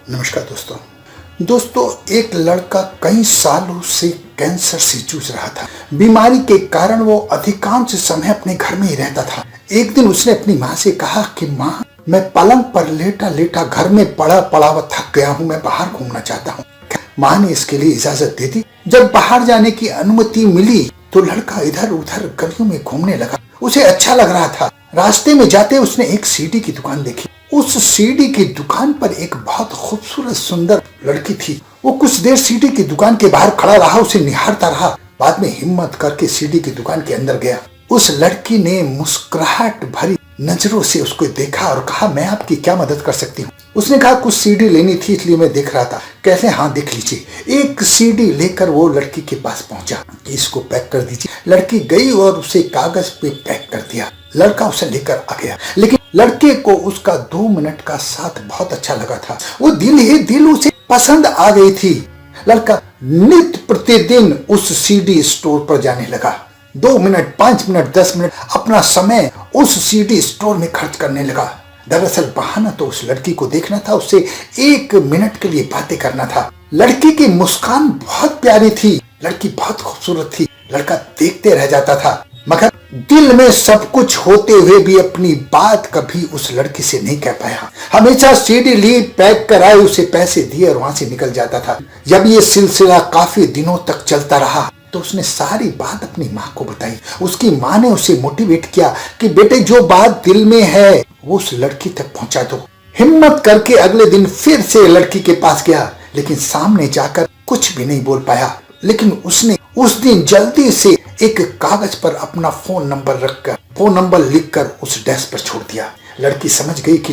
नमस्कार दोस्तों, एक लड़का कई सालों से कैंसर से जूझ रहा था। बीमारी के कारण वो अधिकांश समय अपने घर में ही रहता था। एक दिन उसने अपनी माँ से कहा कि माँ, मैं पलंग पर लेटा लेटा घर में पड़ा हुआ थक गया हूँ, मैं बाहर घूमना चाहता हूँ। माँ ने इसके लिए इजाजत दे दी। जब बाहर जाने की अनुमति मिली तो लड़का इधर उधर गलियों में घूमने लगा। उसे अच्छा लग रहा था। रास्ते में जाते उसने एक सीडी की दुकान देखी। उस सीडी की दुकान पर एक बहुत खूबसूरत सुंदर लड़की थी। वो कुछ देर सीडी की दुकान के बाहर खड़ा रहा, उसे निहारता रहा। बाद में हिम्मत करके सीडी की दुकान के अंदर गया। उस लड़की ने मुस्कुराहट भरी नजरों से उसको देखा और कहा, मैं आपकी क्या मदद कर सकती हूँ। उसने कहा, कुछ सीडी लेनी थी इसलिए मैं देख रहा था। कहते हाँ देख लीजिए। एक सीडी लेकर वो लड़की के पास पहुंचा। इसको पैक कर दीजिए। लड़की गई और उसे कागज पे पैक कर दिया। लड़का उसे लेकर आ गया, लेकिन लड़के को उसका 2 मिनट का साथ बहुत अच्छा लगा था। वो दिल ही दिल उसे पसंद आ गई थी। लड़का नित्य प्रतिदिन उस सीडी स्टोर पर जाने लगा। 2 मिनट, 5 मिनट, 10 मिनट अपना समय उस सीडी स्टोर में खर्च करने लगा। दरअसल बहाना तो उस लड़की को देखना था, उससे 1 मिनट के लिए बातें करना था। लड़की की मुस्कान बहुत प्यारी थी, लड़की बहुत खूबसूरत थी। लड़का देखते रह जाता था, मगर दिल में सब कुछ होते हुए भी अपनी बात कभी उस लड़की से नहीं कह पाया। हमेशा सीडी ली, पैक कराए, उसे पैसे दिए और वहां से निकल जाता था। जब ये सिलसिला काफी दिनों तक चलता रहा तो उसने सारी बात अपनी माँ को बताई। उसकी माँ ने उसे मोटिवेट किया कि बेटे, जो बात दिल में है वो उस लड़की तक पहुंचा दो। हिम्मत करके अगले दिन फिर से लड़की के पास गया, लेकिन सामने जाकर कुछ भी नहीं बोल पाया। लेकिन उसने उस दिन जल्दी से एक कागज पर अपना फोन नंबर लिखकर उस डेस्क पर छोड़ दिया। लड़की समझ गई कि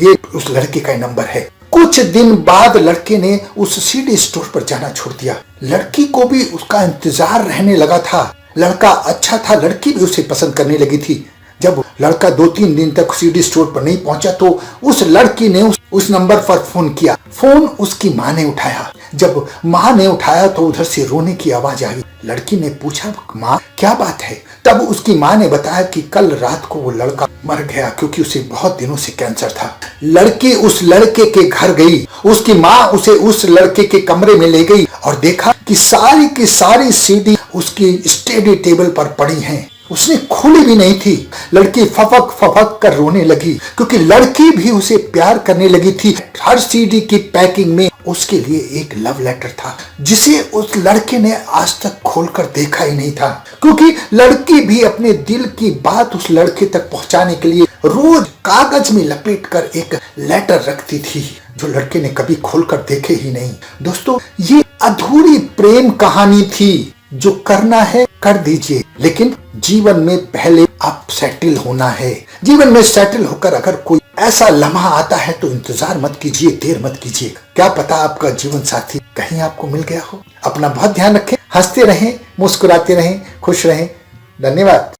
ये उस लड़के का नंबर है। कुछ दिन बाद लड़के ने उस सीडी स्टोर पर जाना छोड़ दिया। लड़की को भी उसका इंतजार रहने लगा था। लड़का अच्छा था, लड़की भी उसे पसंद करने लगी थी। जब लड़का 2-3 दिन तक सीडी स्टोर पर नहीं पहुंचा तो उस लड़की ने उस नंबर पर फोन किया। फोन उसकी माँ ने उठाया। जब माँ ने उठाया तो उधर से रोने की आवाज आई। लड़की ने पूछा, माँ क्या बात है? तब उसकी माँ ने बताया कि कल रात को वो लड़का मर गया क्योंकि उसे बहुत दिनों से कैंसर था। लड़की उस लड़के के घर गई। उसकी माँ उसे उस लड़के के कमरे में ले गई और देखा कि सारी की सारी सीडी उसकी स्टडी टेबल पर पड़ी हैं। उसने खोली भी नहीं थी। लड़की फपक कर रोने लगी क्योंकि लड़की भी उसे प्यार करने लगी थी। हर सीडी की पैकिंग में उसके लिए एक लव लेटर था, जिसे उस लड़के ने आज तक खोलकर देखा ही नहीं था, क्योंकि लड़की भी अपने दिल की बात उस लड़के तक पहुंचाने के लिए रोज कागज में लपेटकर एक लेटर रखती थी, जो लड़के ने कभी खोलकर देखे ही नहीं। दोस्तों, ये अधूरी प्रेम कहानी थी। जो करना है कर दीजिए, लेकिन जीवन में पहले आप सेटल होना है। जीवन में सेटल होकर अगर कोई ऐसा लम्हा आता है तो इंतजार मत कीजिए, देर मत कीजिए। क्या पता आपका जीवन साथी कहीं आपको मिल गया हो। अपना बहुत ध्यान रखें, हंसते रहें, मुस्कुराते रहें, खुश रहें। धन्यवाद।